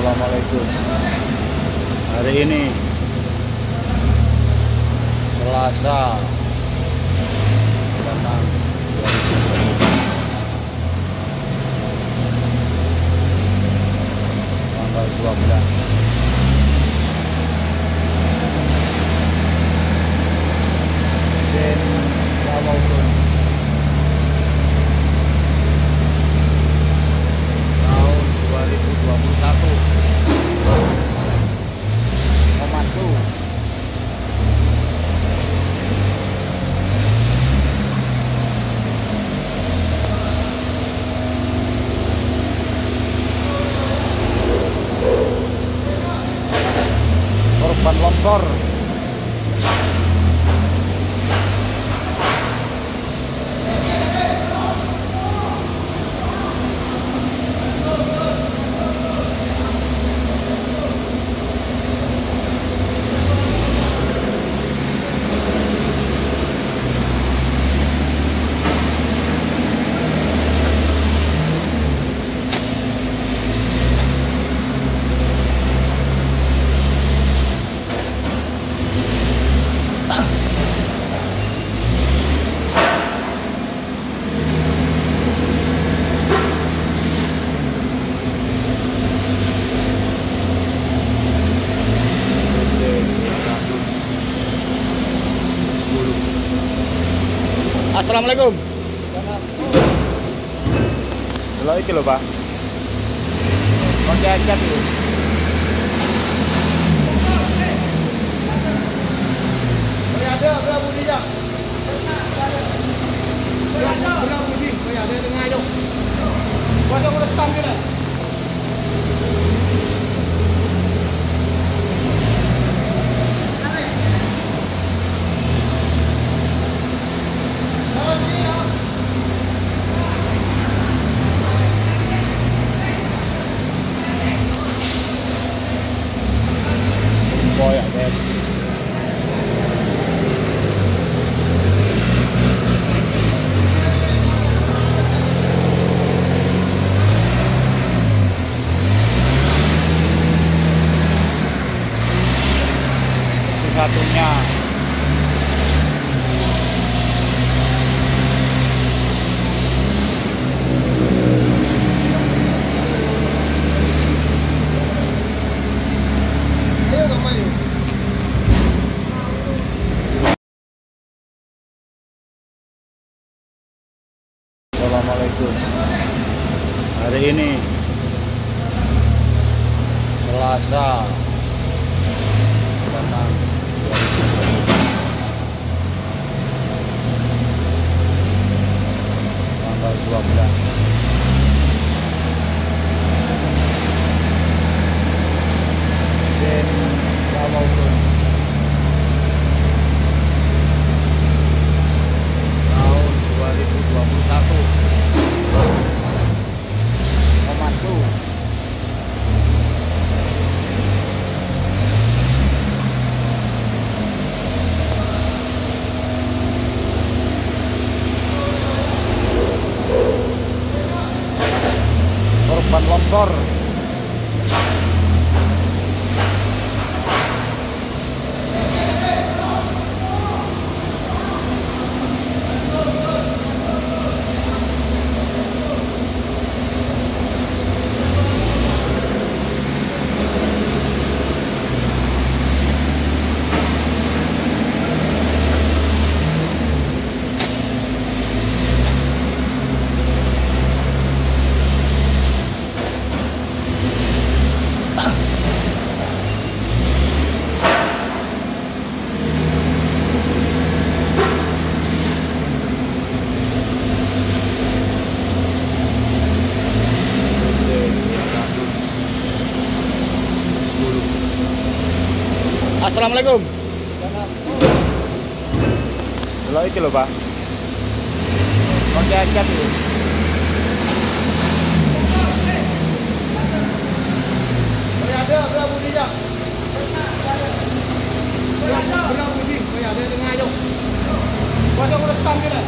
Assalamualaikum. Hari ini Selasa 6 2020, tanggal 12. Mesin Ramadan tahun 2021 memandu. Korban longsor. Assalamualaikum. Delok iki lho, Pak. Pakai acat lho. Ada berapa budi ya? Berapa budi? Ada tengah ayo. Waduh udah sampai dah. Koyak guys. Satunya Ayo kamu ayo. Assalamualaikum. Hari ini Selasa 6 2020, tanggal 12. Mesin Ramadan tahun 2021 memandu. Korban longsor. Assalamualaikum. Delok iki lho, Pak. Pakai acat lho. Ada berapa budi ya? Berapa budi? Ada tengah ayo. Waduh udah sampai dah.